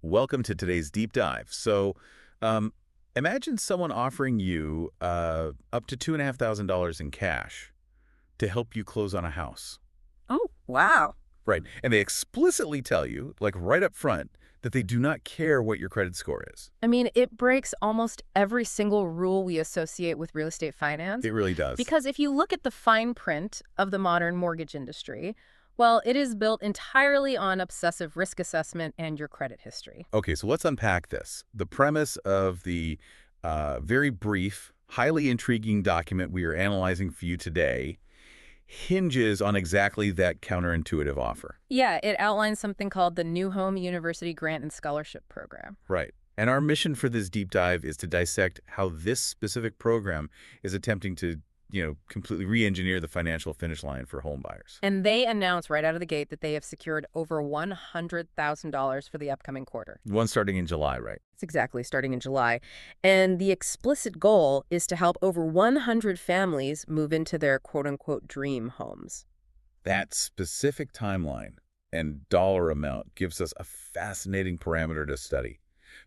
Welcome to today's deep dive. Um, Imagine someone offering you up to $2,500 in cash to help you close on a house. Oh, wow. Right. And they explicitly tell you, like right up front, that they do not care what your credit score is. I mean, it breaks almost every single rule we associate with real estate finance. It really does. Because if you look at the fine print of the modern mortgage industry, well, it is built entirely on obsessive risk assessment and your credit history. Okay, so let's unpack this. The premise of the very brief, highly intriguing document we are analyzing for you today hinges on exactly that counterintuitive offer. Yeah, it outlines something called the New Home University Grant and Scholarship Program. Right. And our mission for this deep dive is to dissect how this specific program is attempting to, completely re-engineer the financial finish line for home buyers. And they announce right out of the gate that they have secured over $100,000 for the upcoming quarter. One starting in July, right? It's exactly starting in July. And the explicit goal is to help over 100 families move into their quote-unquote dream homes. That specific timeline and dollar amount gives us a fascinating parameter to study.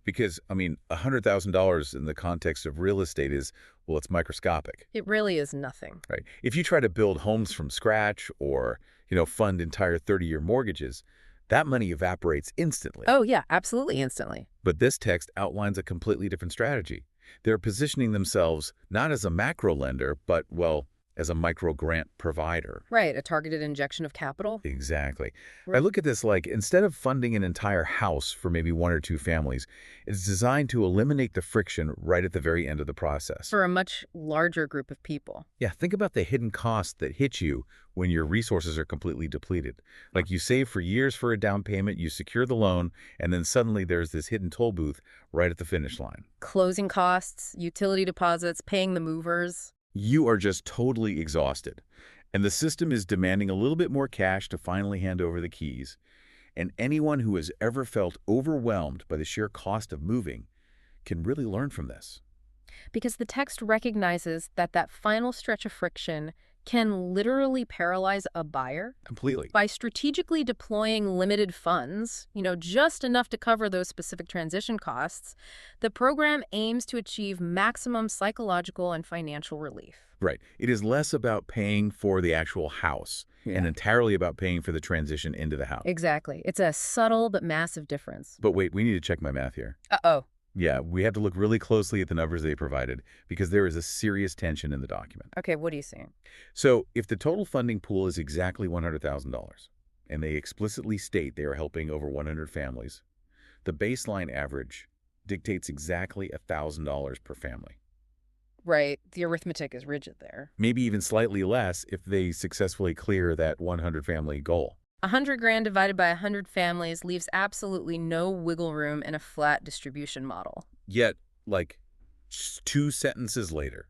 Because, $100,000 in the context of real estate is, well, it's microscopic. It really is nothing. Right. If you try to build homes from scratch or, fund entire 30-year mortgages, that money evaporates instantly. Oh, yeah, absolutely instantly. But this text outlines a completely different strategy. They're positioning themselves not as a macro lender, but, well, as a micro grant provider. Right, a targeted injection of capital. Exactly. I Right. look at this like instead of funding an entire house for maybe one or two families, it's designed to eliminate the friction right at the very end of the process. For a much larger group of people. Yeah, think about the hidden costs that hit you when your resources are completely depleted. Like you save for years for a down payment, you secure the loan, and then suddenly there's this hidden toll booth right at the finish line. Closing costs, utility deposits, paying the movers. You are just totally exhausted. And the system is demanding a little bit more cash to finally hand over the keys. And anyone who has ever felt overwhelmed by the sheer cost of moving can really learn from this. Because the text recognizes that that final stretch of friction can literally paralyze a buyer. Completely. By strategically deploying limited funds, just enough to cover those specific transition costs, the program aims to achieve maximum psychological and financial relief. Right. It is less about paying for the actual house and entirely about paying for the transition into the house. Exactly. It's a subtle but massive difference. But wait, we need to check my math here. Uh-oh. Yeah, we have to look really closely at the numbers they provided because there is a serious tension in the document. Okay, what are you seeing? So if the total funding pool is exactly $100,000, and they explicitly state they are helping over 100 families, the baseline average dictates exactly $1,000 per family. Right. The arithmetic is rigid there. Maybe even slightly less if they successfully clear that 100 family goal. 100 grand divided by 100 families leaves absolutely no wiggle room in a flat distribution model. Yet, like two sentences later,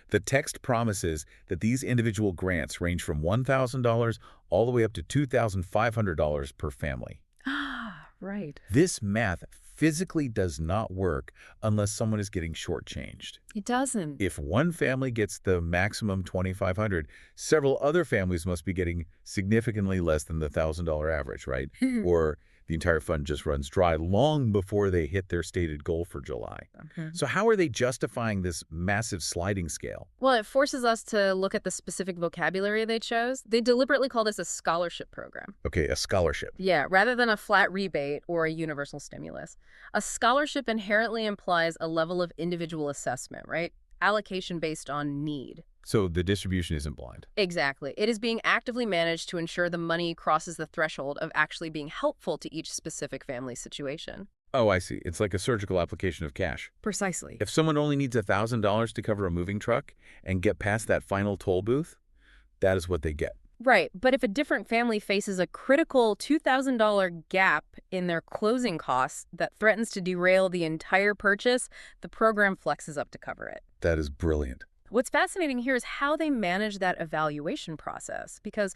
the text promises that these individual grants range from $1,000 all the way up to $2,500 per family. Ah, right. This math physically does not work unless someone is getting shortchanged. It doesn't. If one family gets the maximum $2,500, several other families must be getting significantly less than the $1,000 average, right? Or the entire fund just runs dry long before they hit their stated goal for July. Okay. So how are they justifying this massive sliding scale? Well, it forces us to look at the specific vocabulary they chose. They deliberately call this a scholarship program. Okay, a scholarship. Yeah, rather than a flat rebate or a universal stimulus. A scholarship inherently implies a level of individual assessment, right? Allocation based on need. So the distribution isn't blind. Exactly. It is being actively managed to ensure the money crosses the threshold of actually being helpful to each specific family situation. Oh, I see. It's like a surgical application of cash. Precisely. If someone only needs $1,000 to cover a moving truck and get past that final toll booth, that is what they get. Right, but if a different family faces a critical $2,000 gap in their closing costs that threatens to derail the entire purchase, the program flexes up to cover it. That is brilliant. What's fascinating here is how they manage that evaluation process. Because,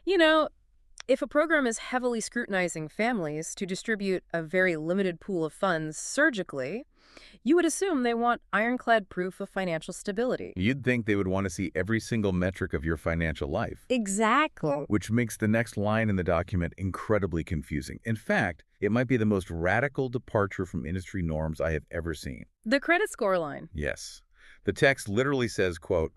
if a program is heavily scrutinizing families to distribute a very limited pool of funds surgically, You would assume they want ironclad proof of financial stability. You'd think they would want to see every single metric of your financial life, Exactly. which makes the next line in the document incredibly confusing. In fact, it might be the most radical departure from industry norms I have ever seen. The credit score line. Yes. The text literally says, quote,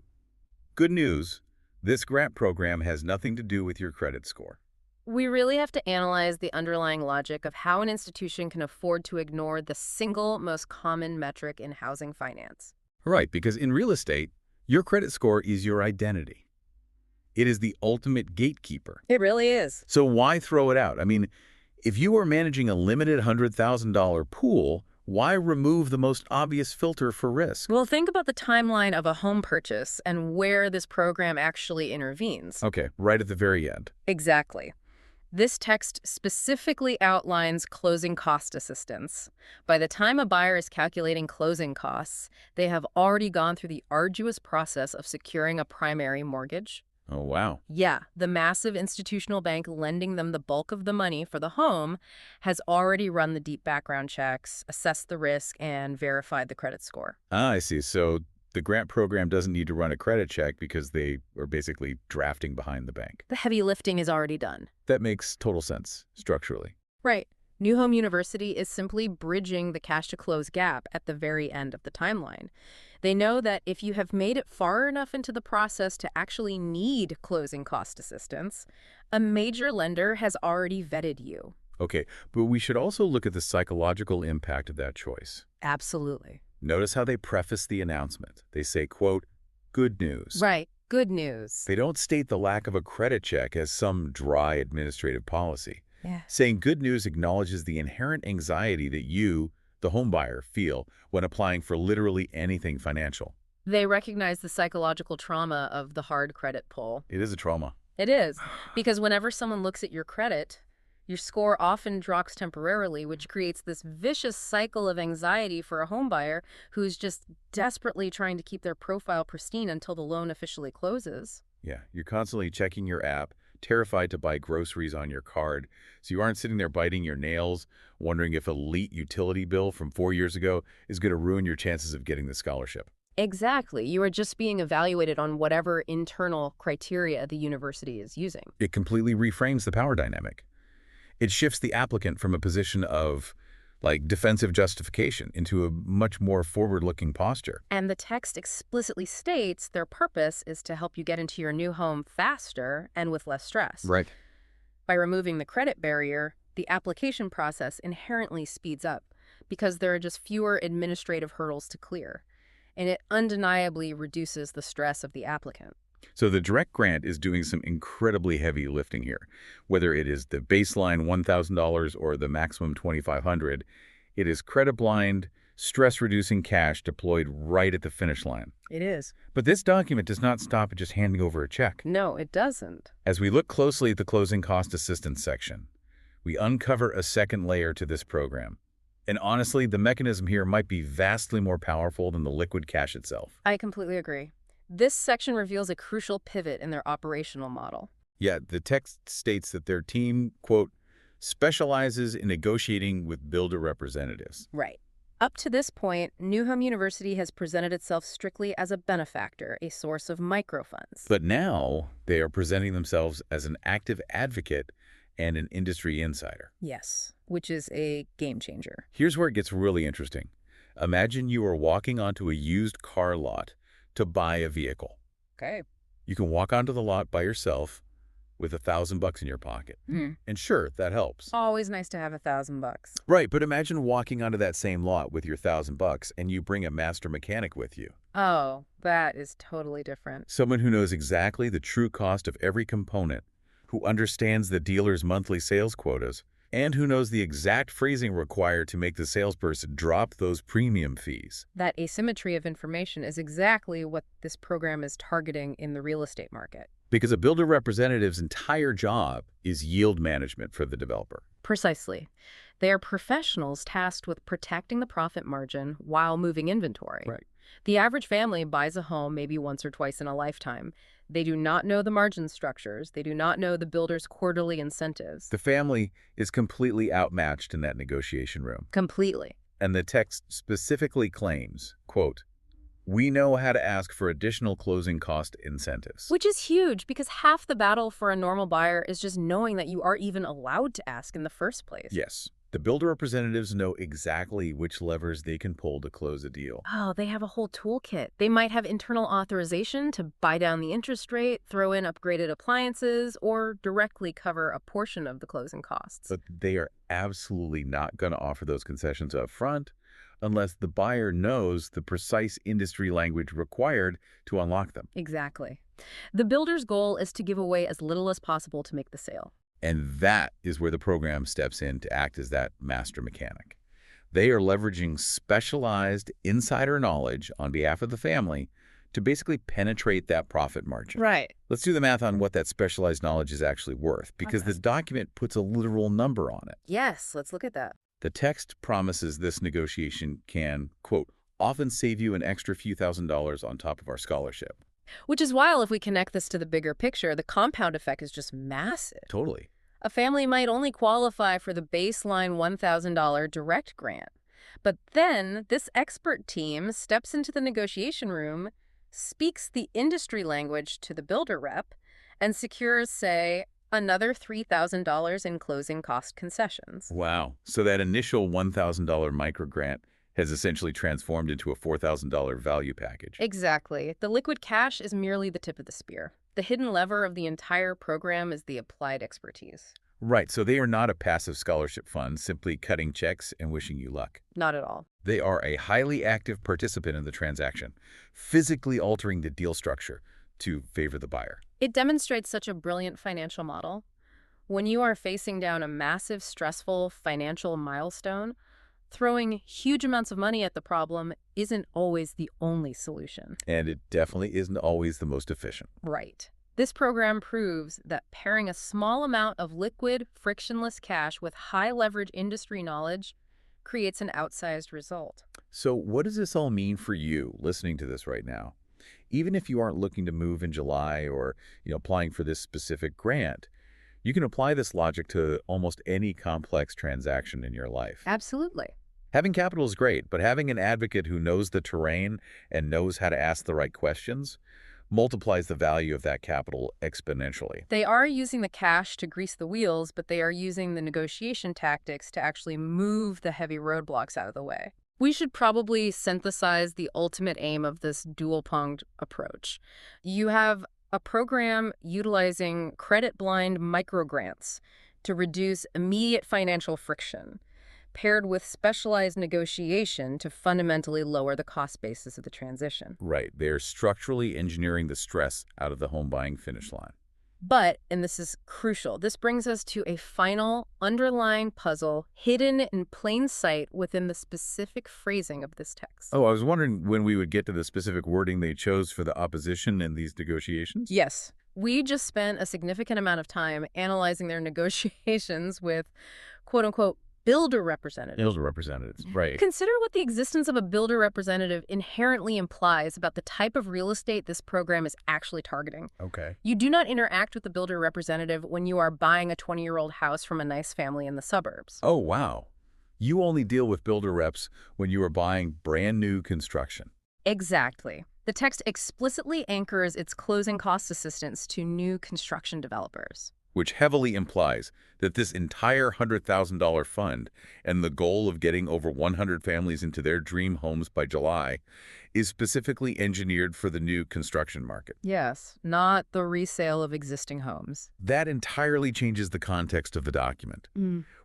"Good news, this grant program has nothing to do with your credit score." We really have to analyze the underlying logic of how an institution can afford to ignore the single most common metric in housing finance. Right, because in real estate, your credit score is your identity. It is the ultimate gatekeeper. It really is. So why throw it out? I mean, if you are managing a limited $100,000 pool, why remove the most obvious filter for risk? Well, think about the timeline of a home purchase and where this program actually intervenes. Okay, right at the very end. Exactly. This text specifically outlines closing cost assistance. By the time a buyer is calculating closing costs, they have already gone through the arduous process of securing a primary mortgage. Oh, wow. Yeah, the massive institutional bank lending them the bulk of the money for the home has already run the deep background checks, assessed the risk, and verified the credit score. Ah, I see. So the grant program doesn't need to run a credit check because they are basically drafting behind the bank. The heavy lifting is already done. That makes total sense, structurally. Right. New Home University is simply bridging the cash-to-close gap at the very end of the timeline. They know that if you have made it far enough into the process to actually need closing cost assistance, a major lender has already vetted you. Okay, but we should also look at the psychological impact of that choice. Absolutely. Notice how they preface the announcement. They say, quote, "Good news." Right. Good news. They don't state the lack of a credit check as some dry administrative policy. Yeah. Saying good news acknowledges the inherent anxiety that you, the homebuyer, feel when applying for literally anything financial. They recognize the psychological trauma of the hard credit pull. It is a trauma. It is, because whenever someone looks at your credit, your score often drops temporarily, which creates this vicious cycle of anxiety for a homebuyer who's just desperately trying to keep their profile pristine until the loan officially closes. Yeah, you're constantly checking your app, terrified to buy groceries on your card, so you aren't sitting there biting your nails, wondering if a late utility bill from 4 years ago is going to ruin your chances of getting the scholarship. Exactly. You are just being evaluated on whatever internal criteria the university is using. It completely reframes the power dynamic. It shifts the applicant from a position of, like, defensive justification into a much more forward-looking posture. And the text explicitly states their purpose is to help you get into your new home faster and with less stress. Right. By removing the credit barrier, the application process inherently speeds up because there are just fewer administrative hurdles to clear, and it undeniably reduces the stress of the applicant. So the direct grant is doing some incredibly heavy lifting here. Whether it is the baseline $1,000 or the maximum $2,500, it is credit-blind, stress-reducing cash deployed right at the finish line. It is. But this document does not stop at just handing over a check. No, it doesn't. As we look closely at the closing cost assistance section, we uncover a second layer to this program. And honestly, the mechanism here might be vastly more powerful than the liquid cash itself. I completely agree. This section reveals a crucial pivot in their operational model. Yeah, the text states that their team, quote, specializes in negotiating with builder representatives. Right. Up to this point, New Home University has presented itself strictly as a benefactor, a source of microfunds. But now they are presenting themselves as an active advocate and an industry insider. Yes, which is a game changer. Here's where it gets really interesting. Imagine you are walking onto a used car lot to buy a vehicle. Okay. You can walk onto the lot by yourself with $1,000 in your pocket. And sure, that helps. Always nice to have $1,000. Right, but imagine walking onto that same lot with your $1,000 and you bring a master mechanic with you. Oh, that is totally different. Someone who knows exactly the true cost of every component, who understands the dealer's monthly sales quotas, and who knows the exact phrasing required to make the salesperson drop those premium fees. That asymmetry of information is exactly what this program is targeting in the real estate market. Because a builder representative's entire job is yield management for the developer. Precisely. They are professionals tasked with protecting the profit margin while moving inventory. Right. The average family buys a home maybe once or twice in a lifetime. They do not know the margin structures. They do not know the builder's quarterly incentives. The family is completely outmatched in that negotiation room. Completely. And the text specifically claims, quote, "We know how to ask for additional closing cost incentives." Which is huge because half the battle for a normal buyer is just knowing that you are even allowed to ask in the first place. Yes, the builder representatives know exactly which levers they can pull to close a deal. Oh, they have a whole toolkit. They might have internal authorization to buy down the interest rate, throw in upgraded appliances, or directly cover a portion of the closing costs. But they are absolutely not going to offer those concessions up front unless the buyer knows the precise industry language required to unlock them. Exactly. The builder's goal is to give away as little as possible to make the sale. And that is where the program steps in to act as that master mechanic. They are leveraging specialized insider knowledge on behalf of the family to basically penetrate that profit margin. Right. Let's do the math on what that specialized knowledge is actually worth, because the document puts a literal number on it. Yes, let's look at that. The text promises this negotiation can, quote, "often save you an extra few $1,000s on top of our scholarship." Which is wild if we connect this to the bigger picture. The compound effect is just massive. Totally. A family might only qualify for the baseline $1,000 direct grant. But then this expert team steps into the negotiation room, speaks the industry language to the builder rep, and secures, say, another $3,000 in closing cost concessions. Wow. So that initial $1,000 microgrant has essentially transformed into a $4,000 value package. Exactly. The liquid cash is merely the tip of the spear. The hidden lever of the entire program is the applied expertise. Right. So they are not a passive scholarship fund simply cutting checks and wishing you luck. Not at all. They are a highly active participant in the transaction, physically altering the deal structure to favor the buyer. It demonstrates such a brilliant financial model. When you are facing down a massive, stressful financial milestone, throwing huge amounts of money at the problem isn't always the only solution. And it definitely isn't always the most efficient. Right. This program proves that pairing a small amount of liquid, frictionless cash with high-leverage industry knowledge creates an outsized result. So what does this all mean for you listening to this right now? Even if you aren't looking to move in July or, applying for this specific grant, you can apply this logic to almost any complex transaction in your life. Absolutely. Having capital is great, but having an advocate who knows the terrain and knows how to ask the right questions multiplies the value of that capital exponentially. They are using the cash to grease the wheels, but they are using the negotiation tactics to actually move the heavy roadblocks out of the way. We should probably synthesize the ultimate aim of this dual-pronged approach. You have a program utilizing credit-blind microgrants to reduce immediate financial friction, paired with specialized negotiation to fundamentally lower the cost basis of the transition. Right. They're structurally engineering the stress out of the home buying finish line. But, and this is crucial, this brings us to a final underlying puzzle hidden in plain sight within the specific phrasing of this text. Oh, I was wondering when we would get to the specific wording they chose for the opposition in these negotiations? Yes. We just spent a significant amount of time analyzing their negotiations with, quote-unquote, builder representatives. Builder representatives, right. Consider what the existence of a builder representative inherently implies about the type of real estate this program is actually targeting. Okay. You do not interact with the builder representative when you are buying a 20-year-old house from a nice family in the suburbs. Oh, wow. You only deal with builder reps when you are buying brand new construction. Exactly. The text explicitly anchors its closing cost assistance to new construction developers. Which heavily implies that this entire $100,000 fund and the goal of getting over 100 families into their dream homes by July is specifically engineered for the new construction market. Yes, not the resale of existing homes. That entirely changes the context of the document.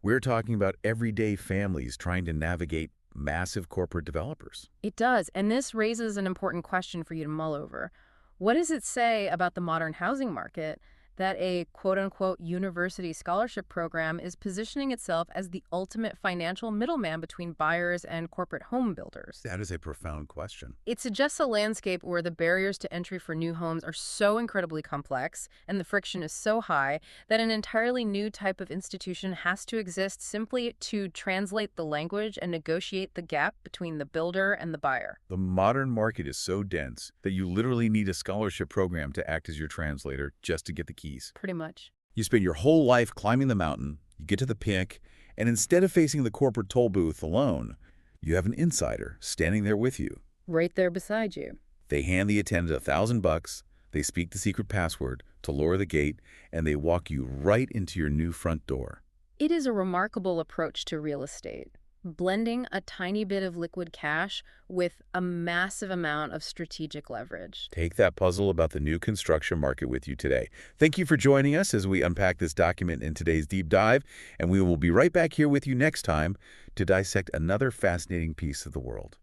We're talking about everyday families trying to navigate massive corporate developers. It does, and this raises an important question for you to mull over. What does it say about the modern housing market that a quote-unquote university scholarship program is positioning itself as the ultimate financial middleman between buyers and corporate home builders? That is a profound question. It suggests a landscape where the barriers to entry for new homes are so incredibly complex and the friction is so high that an entirely new type of institution has to exist simply to translate the language and negotiate the gap between the builder and the buyer. The modern market is so dense that you literally need a scholarship program to act as your translator just to get the keys. Pretty much. You spend your whole life climbing the mountain, you get to the peak, and instead of facing the corporate toll booth alone, You have an insider standing there with you. Right there beside you. They hand the attendant $1,000, they speak the secret password to lower the gate, and they walk you right into your new front door. It is a remarkable approach to real estate, blending a tiny bit of liquid cash with a massive amount of strategic leverage. Take that puzzle about the new construction market with you today. Thank you for joining us as we unpack this document in today's deep dive, and we will be right back here with you next time to dissect another fascinating piece of the world.